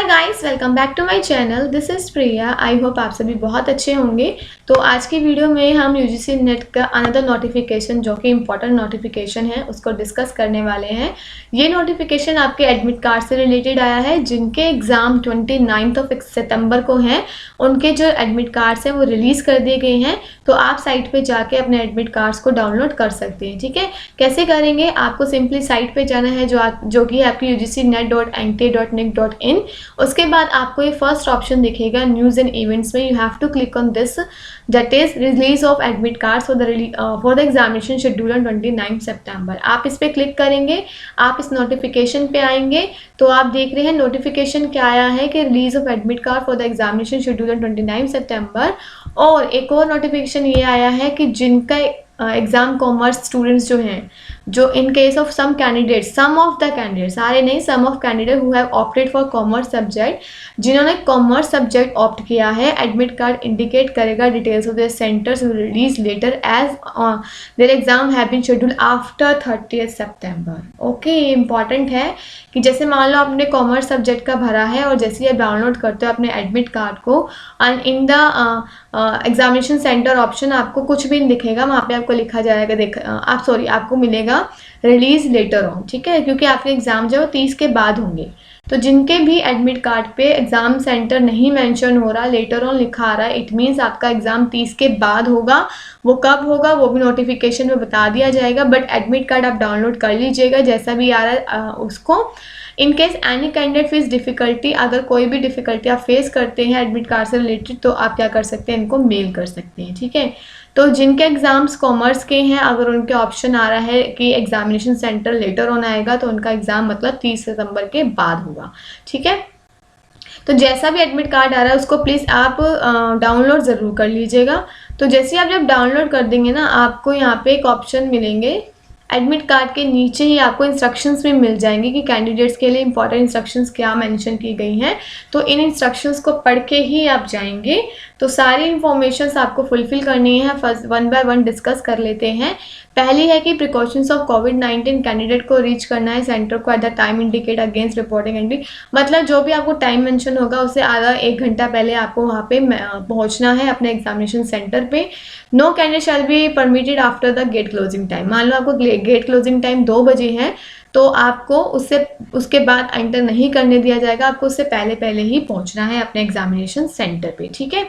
Guys, welcome back to my channel. This is Priya. I hope आप सभी बहुत अच्छे होंगे। तो आज की वीडियो में हम यूजीसी नेट का अनदर नोटिफिकेशन जो कि इम्पोर्टेंट नोटिफिकेशन है उसको डिस्कस करने वाले हैं। ये नोटिफिकेशन आपके एडमिट कार्ड से रिलेटेड आया है। जिनके एग्ज़ाम 29 सितंबर को हैं उनके जो एडमिट कार्ड्स हैं वो रिलीज़ कर दिए गए हैं। तो आप साइट पे जाके अपने एडमिट कार्ड्स को डाउनलोड कर सकते हैं। ठीक है, कैसे करेंगे? आपको सिंपली साइट पे जाना है जो कि आपकी ugcnet.nta.nic.in। उसके बाद आपको ये फर्स्ट ऑप्शन दिखेगा न्यूज़ एंड इवेंट्स में। You have to click on this, that is release of admit cards for the examination schedule on 29 September. आप इस पर क्लिक करेंगे, आप इस नोटिफिकेशन पे आएंगे तो आप देख रहे हैं नोटिफिकेशन क्या आया है कि release of admit card for the examination schedule on 29 सितंबर। और एक और नोटिफिकेशन ये आया है कि जिनका एग्ज़ाम कॉमर्स स्टूडेंट्स जो हैं, जो in case of some candidate, some of the candidate, सारे नहीं, some of candidate who have opted for commerce subject, जिन्होंने कॉमर्स सब्जेक्ट ऑप्ट किया है, एडमिट कार्ड इंडिकेट करेगा details of their centres release letter as their exam have been scheduled after 30 सितंबर। Okay, important है कि जैसे मान लो आपने कॉमर्स सब्जेक्ट का भरा है और जैसे ही आप डाउनलोड करते हो अपने एडमिट कार्ड को, and in the examination centre option आपको कुछ भी नहीं दिखेगा, वहाँ पे आपको लिखा जाएगा आपको मिलेगा रिलीज लेटर ऑन। ठीक है, क्योंकि आपके एग्जाम जो है 30 के बाद होंगे। तो जिनके भी एडमिट कार्ड पे एग्जाम सेंटर नहीं मेंशन हो रहा, लेटर ऑन लिखा आ रहा है, इट मीन्स आपका एग्जाम 30 के बाद होगा। वो कब होगा वो भी नोटिफिकेशन में बता दिया जाएगा, बट एडमिट कार्ड आप डाउनलोड कर लीजिएगा जैसा भी आ रहा है उसको। In case any candidate face difficulty, अगर कोई भी डिफ़िकल्टी आप फेस करते हैं एडमिट कार्ड से रिलेटेड तो आप क्या कर सकते हैं, इनको मेल कर सकते हैं। ठीक है, तो जिनके एग्ज़ाम्स कॉमर्स के हैं, अगर उनके ऑप्शन आ रहा है कि एग्जामिनेशन सेंटर लेटर ऑन आएगा तो उनका एग्ज़ाम मतलब 30 सितंबर के बाद होगा। ठीक है, तो जैसा भी एडमिट कार्ड आ रहा है उसको प्लीज़ आप डाउनलोड ज़रूर कर लीजिएगा। तो जैसे आप जब डाउनलोड कर देंगे ना, आपको यहाँ पे एक ऑप्शन मिलेंगे, एडमिट कार्ड के नीचे ही आपको इंस्ट्रक्शंस भी मिल जाएंगे कि कैंडिडेट्स के लिए इंपॉर्टेंट इंस्ट्रक्शंस क्या मेंशन की गई हैं। तो इन इंस्ट्रक्शंस को पढ़ के ही आप जाएंगे। तो सारी इंफॉर्मेशंस आपको फुलफिल करनी है। First one by one discuss कर लेते हैं। पहली है कि प्रिकॉशंस ऑफ कोविड-19, कैंडिडेट को रीच करना है सेंटर को at the time indicate against reporting entry. मतलब जो भी आपको टाइम मेंशन होगा उससे आधा 1 घंटा पहले आपको वहाँ पे पहुँचना है अपने एग्जामिनेशन सेंटर पे। No candidate shall be permitted after the gate closing time. मान लो आपको गेट क्लोजिंग टाइम 2 बजे है तो आपको उसके बाद एंटर नहीं करने दिया जाएगा, आपको उससे पहले ही पहुंचना है अपने एग्जामिनेशन सेंटर पे। ठीक है,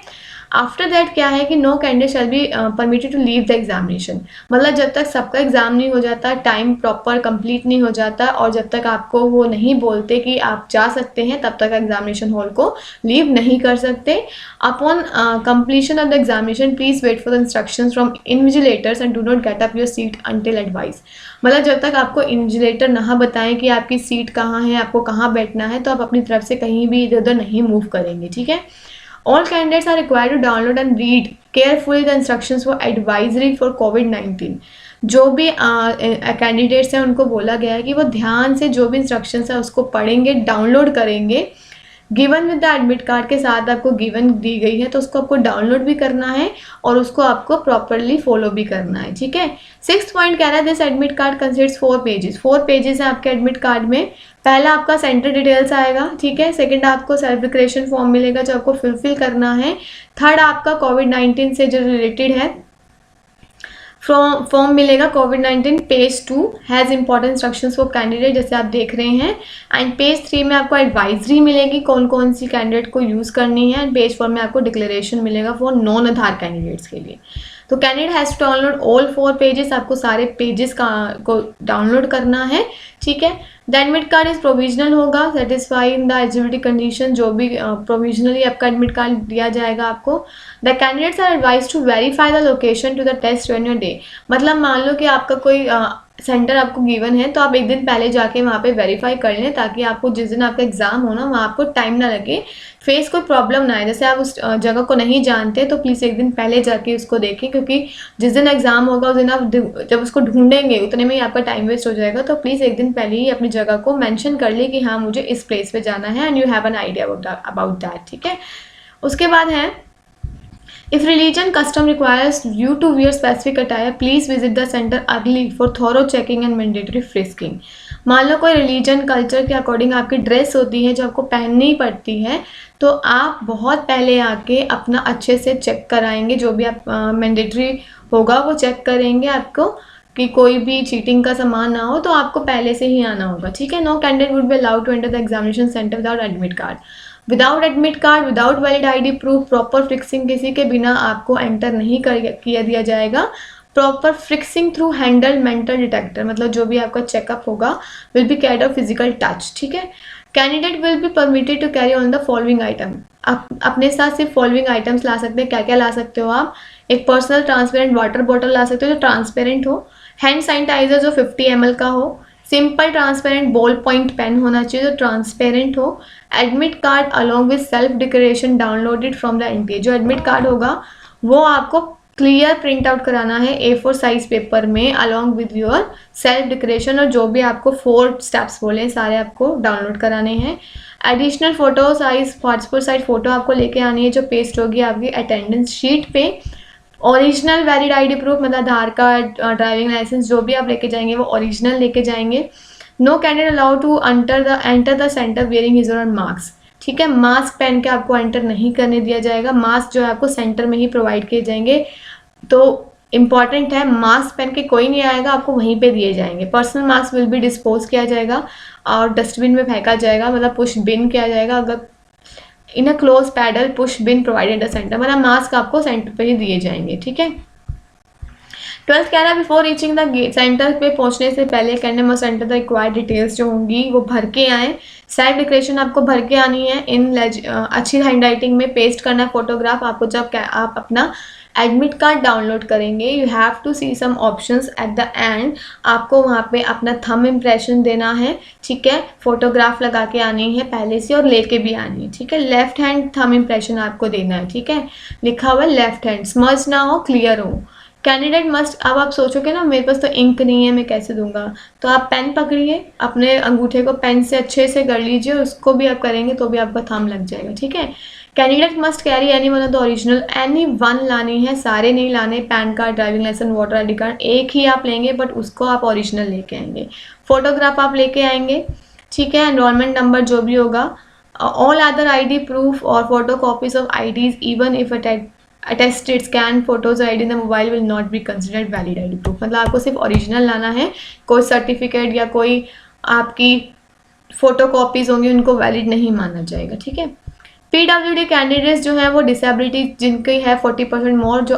आफ्टर दैट क्या है कि no candidate shall be permitted to leave the examination. मतलब जब तक सबका एग्जाम नहीं हो जाता, टाइम प्रॉपर कंप्लीट नहीं हो जाता और जब तक आपको वो नहीं बोलते कि आप जा सकते हैं, तब तक एग्जामिनेशन हॉल को लीव नहीं कर सकते। Upon completion of the examination please wait for the instructions from invigilators and do not get up your seat until advice. मतलब जब तक आपको इन्विजिलेटर ना बताएं कि आपकी सीट कहाँ है, आपको कहाँ बैठना है, तो आप अपनी तरफ से कहीं भी इधर उधर नहीं मूव करेंगे। ठीक है, all candidates are required to download and read carefully the instructions for advisory for COVID-19। जो भी कैंडिडेट्स हैं उनको बोला गया है कि वो ध्यान से जो भी इंस्ट्रक्शंस है उसको पढ़ेंगे, डाउनलोड करेंगे। Given with the admit card के साथ आपको गिवन दी गई है तो उसको आपको डाउनलोड भी करना है और उसको आपको प्रॉपरली फॉलो भी करना है। ठीक है, 6th पॉइंट कह रहा है this admit card consists 4 pages. 4 pages हैं आपके एडमिट कार्ड में। पहला आपका सेंटर डिटेल्स आएगा। ठीक है, सेकंड आपको सेल्फ डिक्लेरेशन फॉर्म मिलेगा जो आपको फुलफिल करना है। थर्ड आपका कोविड-19 से जो रिलेटेड है फॉर्म मिलेगा। कोविड-19 page 2 has important instructions for candidate, जैसे आप देख रहे हैं। एंड पेज 3 में आपको एडवाइजरी मिलेगी कौन कौन सी कैंडिडेट को यूज़ करनी है। एंड पेज 4 में आपको डिक्लेरेशन मिलेगा फॉर नॉन आधार कैंडिडेट्स के लिए। तो candidate has to download all 4 pages, आपको सारे पेजेस को डाउनलोड करना है। ठीक है, the admit card is provisional होगा, satisfy in the eligibility condition, जो भी प्रोविजनली आपका एडमिट कार्ड दिया जाएगा आपको। The candidates are advise to verify the location to the test on your day. मतलब मान लो कि आपका कोई सेंटर आपको गिवन है तो आप एक दिन पहले जाके वहाँ पे वेरीफाई कर लें ताकि आपको जिस दिन आपका एग्ज़ाम हो ना वहाँ आपको टाइम ना लगे, फेस कोई प्रॉब्लम ना आए। जैसे आप उस जगह को नहीं जानते तो प्लीज़ एक दिन पहले जाके उसको देखें, क्योंकि जिस दिन एग्ज़ाम होगा उस दिन आप जब उसको ढूंढेंगे उतने में ही आपका टाइम वेस्ट हो जाएगा। तो प्लीज़ एक दिन पहले ही अपनी जगह को मेंशन कर ले कि हाँ मुझे इस प्लेस पे जाना है and you have an idea about that. ठीक है, उसके बाद है If religion custom requires you to wear specific attire, please visit the center early for thorough checking and mandatory frisking। मान लो कोई रिलीजन कल्चर के अकॉर्डिंग आपकी ड्रेस होती है जो आपको पहननी पड़ती है, तो आप बहुत पहले आके अपना अच्छे से चेक कराएंगे, जो भी आप मैंडेटरी होगा वो चेक करेंगे आपको कि कोई भी चीटिंग का सामान ना हो, तो आपको पहले से ही आना होगा, ठीक है। No candidate would be allowed to enter the examination centre without admit card. Without admit card, without valid ID proof, proper frisking किसी के बिना आपको एंटर नहीं किया दिया जाएगा। Proper frisking through handheld metal detector, मतलब जो भी आपका चेकअप होगा will be carried out physical touch, ठीक है। Candidate will be permitted to carry on the following item. आप अपने साथ सिर्फ फॉलोइंग आइटम्स ला सकते हैं। क्या क्या ला सकते हो आप? एक पर्सनल ट्रांसपेरेंट वाटर बॉटल ला सकते हो जो ट्रांसपेरेंट हो, हैंड सैनिटाइजर जो 50 ml का हो, simple transparent ball point pen होना चाहिए जो ट्रांसपेरेंट हो, admit card along with self declaration downloaded from the NTA. जो एडमिट कार्ड होगा वो आपको क्लियर प्रिंट आउट कराना है A4 साइज पेपर में along with your self declaration, और जो भी आपको 4 स्टेप्स बोले सारे आपको डाउनलोड कराने हैं। Additional photo size passport size photo आपको लेके आनी है जो पेस्ट होगी आपकी अटेंडेंस शीट पे। ओरिजिनल वैलिड आईडी प्रूफ, मतलब आधार कार्ड, ड्राइविंग लाइसेंस, जो भी आप लेके जाएंगे वो ओरिजिनल लेके जाएंगे। No candidate allowed to enter the centre wearing his और मास्क, ठीक है। मास्क पहन के आपको एंटर नहीं करने दिया जाएगा। मास्क जो है आपको सेंटर में ही प्रोवाइड किए जाएंगे, तो इम्पॉर्टेंट है, मास्क पहन के कोई नहीं आएगा, आपको वहीं पे दिए जाएंगे। Personal mask will be dispose किया जाएगा और डस्टबिन में फेंका जाएगा, मतलब पुश बिन किया जाएगा। अगर in a close pedal push bin provided the centre, मतलब मास्क आपको सेंटर पे ही दिए जाएंगे, ठीक है। 12th कह रहा है before reaching the gate, centre पे पहुंचने से पहले candidate must enter the required details जो होंगी वो भर के आए। सेल्फ डिक्लेरेशन आपको भर के आनी है, इन अच्छी हैंड राइटिंग में पेस्ट करना है फोटोग्राफ आपको। जब आप अपना एडमिट कार्ड डाउनलोड करेंगे, you have to see some options at the end, आपको वहाँ पे अपना थंब इम्प्रेशन देना है, ठीक है। फोटोग्राफ लगा के आनी है पहले से और लेके भी आनी है, ठीक है। लेफ्ट हैंड थंब इम्प्रेशन आपको देना है, ठीक है। लिखा हुआ लेफ्ट हैंड, स्मज ना हो, क्लियर हो। कैंडिडेट मस्ट, अब आप सोचोगे ना मेरे पास तो इंक नहीं है मैं कैसे दूंगा, तो आप पेन पकड़िए, अपने अंगूठे को पेन से अच्छे से कर लीजिए, उसको भी आप करेंगे तो भी आपका थंब लग जाएगा, ठीक है। Candidate must carry any one of the original, any one लानी है, सारे नहीं लाने। PAN card, driving licence, voter ID card एक ही आप लेंगे बट उसको आप ओरिजिनल लेके आएंगे। फोटोग्राफ आप लेके आएंगे, ठीक है। एनरोलमेंट नंबर जो भी होगा, ऑल अदर आईडी प्रूफ और photo copies of IDs even if attested scan photos ID in the mobile will not be considered valid ID proof, मतलब आपको सिर्फ ओरिजिनल लाना है, कोई सर्टिफिकेट या कोई आपकी फोटो कॉपीज होंगी उनको वैलिड नहीं माना जाएगा, ठीक है। PWD कैंडिडेट्स जो है वो डिसेबिलिटी जिनकी है 40% मोर, जो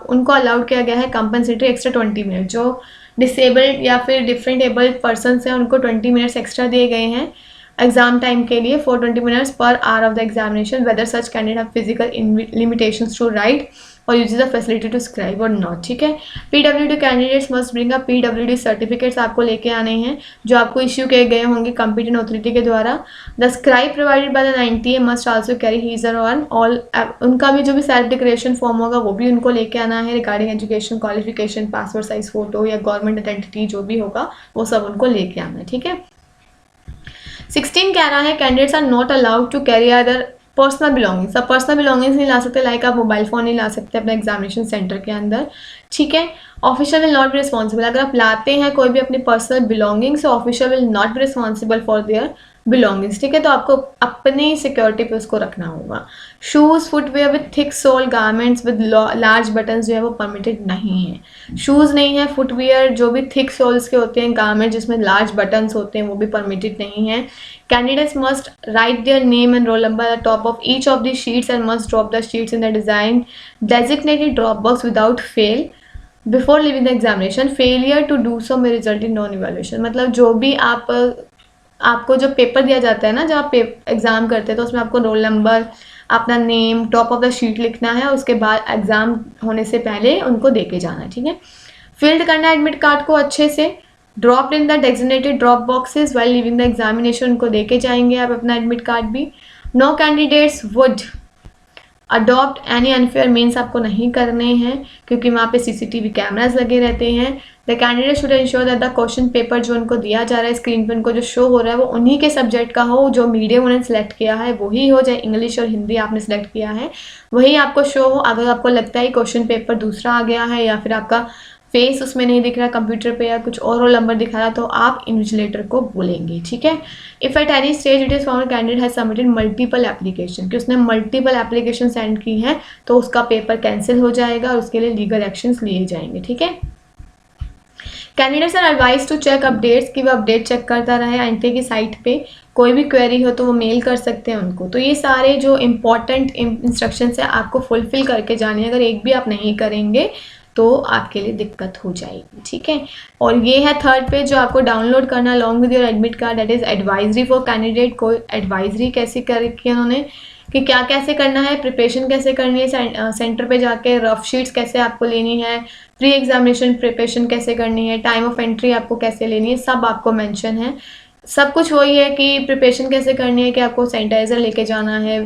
उनको अलाउड किया गया है कंपनसेटरी एक्स्ट्रा 20 मिनट। जो डिसेबल्ड या फिर डिफरेंट एबल्ड पर्सन हैं उनको 20 मिनट्स एक्स्ट्रा दिए गए हैं एग्जाम टाइम के लिए, 420 मिनट्स पर hour of the examination, whether such candidate have physical limitations to write और use the facility to scribe और नॉट, ठीक है। PWD candidates must bring a PWD certificates आपको लेके आने हैं जो आपको इश्यू किए गए होंगे कॉम्पिटेंट अथॉरिटी के द्वारा। The scribe provided by the 90A must also carry his और ऑल, उनका भी जो भी सेल्फ डिक्लेरेशन फॉर्म होगा वो भी उनको लेके आना है regarding education, qualification, passport size photo या गवर्नमेंट आइडेंटिटी जो भी होगा वो सब उनको लेके आना है, ठीक है। 16 कह रहा है candidates are not allowed to carry other personal belongings. आप पर्सनल बिलोंगिंग्स नहीं ला सकते, लाइक आप मोबाइल फ़ोन नहीं ला सकते अपने एग्जामिनेशन सेंटर के अंदर, ठीक है। Official will not be responsible, अगर आप लाते हैं कोई भी अपनी personal belongings, official will not be responsible for their belongings, ठीक है। तो आपको अपनी सिक्योरिटी पे उसको रखना होगा। Shoes, footwear with thick sole, garments with large buttons जो है वो परमिटेड नहीं है। शूज़ नहीं है, फुटवेयर जो भी थिक सोल्स के होते हैं, गारमेंट जिसमें लार्ज बटन्स होते हैं वो भी परमिटेड नहीं है। Candidates must write their name and roll number at top of each of the sheets and must drop the sheets in the design designated drop box without fail before leaving the examination. Failure to do so may result in non evaluation, मतलब जो भी आपको जो paper दिया जाता है ना, जब आप एग्ज़ाम करते हैं तो उसमें आपको रोल नंबर, अपना name, top of the sheet लिखना है, उसके बाद एग्ज़ाम होने से पहले उनको दे के जाना है, ठीक है। फिल्ड करना है एडमिट कार्ड को अच्छे से, drop in the designated drop boxes while leaving the examination, उनको दे के जाएंगे आप अपना एडमिट कार्ड भी। No candidates would adopt any unfair means आपको नहीं करने हैं क्योंकि वहाँ पे CCTV कैमराज लगे रहते हैं। The candidate should ensure that the question paper जो उनको दिया जा रहा है स्क्रीन पर उनको जो शो हो रहा है वो उन्हीं के सब्जेक्ट का हो, जो मीडियम उन्होंने सेलेक्ट किया है वही हो, चाहे इंग्लिश और हिंदी आपने सेलेक्ट किया है वही आपको शो हो। अगर आपको लगता है क्वेश्चन पेपर दूसरा आ गया है या फिर आपका फेस उसमें नहीं दिख रहा कंप्यूटर पे या कुछ और रोल नंबर दिखा रहा, तो आप इन्विजिलेटर को बोलेंगे, ठीक है। If at any stage it is found candidate has submitted multiple application, कि उसने मल्टीपल एप्लीकेशन सेंड की है, तो उसका पेपर कैंसिल हो जाएगा और उसके लिए लीगल एक्शंस लिए जाएंगे, ठीक है। Candidates are advise to check updates, कि वो अपडेट चेक करता रहे एनटीए की साइट पे। कोई भी क्वेरी हो तो वो मेल कर सकते हैं उनको। तो ये सारे जो इंपॉर्टेंट इंस्ट्रक्शंस है आपको फुलफिल करके जाने हैं। अगर एक भी आप नहीं करेंगे तो आपके लिए दिक्कत हो जाएगी, ठीक है। और ये है थर्ड पेज जो आपको डाउनलोड करना along with your admit card, that is advisory for candidate. को एडवाइजरी कैसी कर रखी है उन्होंने, कि क्या कैसे करना है, प्रिपरेशन कैसे करनी है, सेंटर पे जाके रफ शीट्स कैसे आपको लेनी है, प्री एग्जामिनेशन प्रिपरेशन कैसे करनी है, टाइम ऑफ एंट्री आपको कैसे लेनी है, सब आपको मेंशन है। सब कुछ वही है कि प्रिपरेशन कैसे करनी है, कि आपको सैनिटाइज़र लेके जाना है,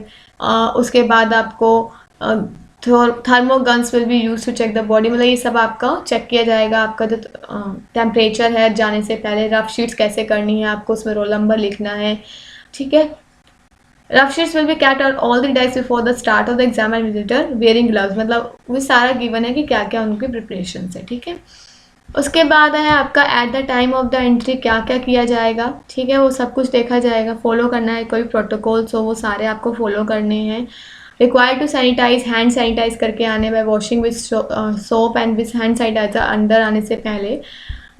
उसके बाद आपको thermo guns will be use to check the body, मतलब ये सब आपका चेक किया जाएगा। आपका जो टेम्परेचर है जाने से पहले, रफ शीट्स कैसे करनी है, आपको उसमें रोल नंबर लिखना है, ठीक है। Rough sheets will be kept out all the days before the start of the exam and visitor wearing gloves, मतलब वो सारा गिवन है कि क्या क्या उनकी प्रिपरेशन है, ठीक है। उसके बाद है आपका at the time of the entry क्या क्या किया जाएगा, ठीक है। वो सब कुछ देखा जाएगा, फॉलो करना है, कोई प्रोटोकॉल्स हो वो सारे आपको फॉलो करने हैं। Required to sanitise, hand sanitise करके आने by washing with soap and with hand sanitiser अंदर आने से पहले।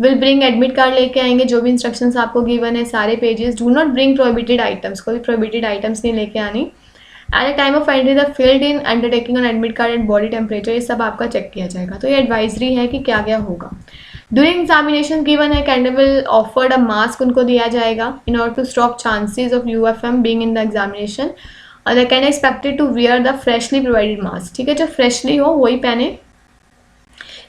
विल ब्रिंग एडमिट कार्ड लेके आएंगे, जो भी इंस्ट्रक्शंस आपको गिवन है सारे pages. Do not bring prohibited items, कोई प्रोहिबिटेड आइटम्स नहीं लेके आनी। At the time of entry the field in undertaking on admit card and body temperature, ये सब आपका चेक किया जाएगा। तो ये एडवाइजरी है कि क्या क्या होगा। ड्यूरिंग एग्जामिनेशन गिवन है candidate will offered a mask, उनको दिया जाएगा in order to stop chances of UFM being in the examination. और the candidate expected to wear the freshly provided mask, ठीक है, जो फ्रेशली हो वही पहने।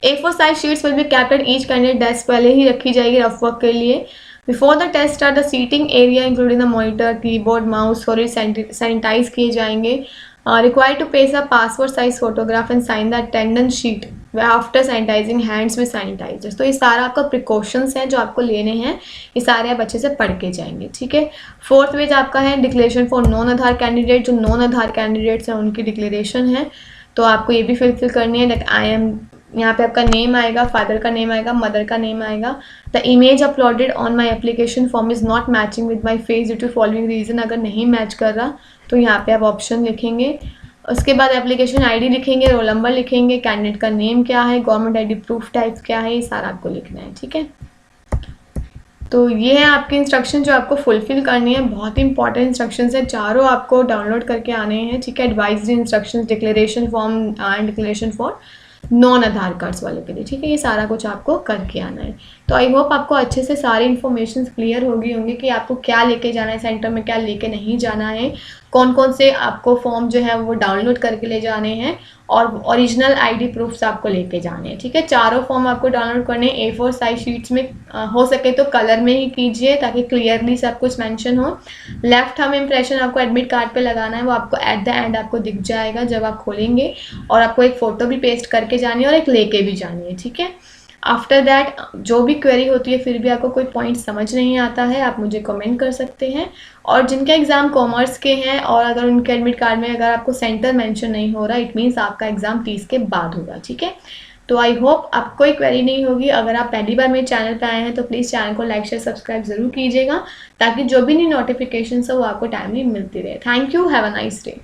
A4 size sheets will be kept at each candidate desk, पहले ही रखी जाएगी रफ वर्क के लिए। Before the test start the seating area including the monitor, keyboard, mouse और सैनिटाइज किए जाएंगे। Required to paste the passport size photograph and sign the attendance sheet after sanitising hands with sanitisers. तो ये सारा आपका precautions हैं जो आपको लेने हैं, ये सारे आप अच्छे से पढ़ के जाएंगे, ठीक है। फोर्थ पेज आपका है declaration for non Aadhaar candidate, जो नॉन आधार कैंडिडेट्स हैं उनकी डिक्लेरेशन है, तो आपको ये भी फिल करनी है। लाइक आई एम, यहाँ पे आपका नेम आएगा, फादर का नेम आएगा, मदर का नेम आएगा। The image uploaded on my application form is not matching with my face due to following reason, अगर नहीं मैच कर रहा तो यहाँ पे आप ऑप्शन लिखेंगे। उसके बाद एप्लीकेशन आईडी लिखेंगे, रोल नंबर लिखेंगे, कैंडिडेट का नेम क्या है, गवर्नमेंट आईडी प्रूफ टाइप क्या है, ये सारा आपको लिखना है, ठीक है। तो ये है आपके इंस्ट्रक्शन जो आपको फुलफिल करनी है। बहुत ही इंपॉर्टेंट इंस्ट्रक्शंस है, चारों आपको डाउनलोड करके आने हैं, ठीक है। Advisory instructions, declaration form and declaration for non Aadhaar cards वाले के लिए, ठीक है। ये सारा कुछ आपको करके आना है। तो आई होप आपको अच्छे से सारी इन्फॉर्मेशन क्लियर होंगी कि आपको क्या लेके जाना है सेंटर में, क्या लेके नहीं जाना है, कौन कौन से आपको फॉर्म जो है वो डाउनलोड करके ले जाने हैं और ओरिजिनल आईडी प्रूफ्स आपको लेके जाने हैं, ठीक है। चारों फॉर्म आपको डाउनलोड करने हैं A4 साइज शीट्स में, हो सके तो कलर में ही कीजिए ताकि क्लियरली सब कुछ मेंशन हो। लेफ्ट थंब इम्प्रेशन आपको एडमिट कार्ड पे लगाना है, वो आपको एट द एंड आपको दिख जाएगा जब आप खोलेंगे। और आपको एक फ़ोटो भी पेस्ट करके जानी है और एक लेके भी जानी है, ठीक है। आफ्टर दैट जो भी क्वेरी होती है, फिर भी आपको कोई पॉइंट समझ नहीं आता है, आप मुझे कमेंट कर सकते हैं। और जिनके एग्ज़ाम कॉमर्स के हैं और अगर उनके एडमिट कार्ड में अगर आपको सेंटर मेंशन नहीं हो रहा, इट मीन्स आपका एग्ज़ाम 30 के बाद होगा, ठीक है। तो आई होप आपको कोई क्वेरी नहीं होगी। अगर आप पहली बार मेरे चैनल पर आए हैं तो प्लीज़ चैनल को लाइक शेयर सब्सक्राइब ज़रूर कीजिएगा, ताकि जो भी नई नोटिफिकेशन है वो आपको टाइमली मिलती रहे। Thank you, have a nice day.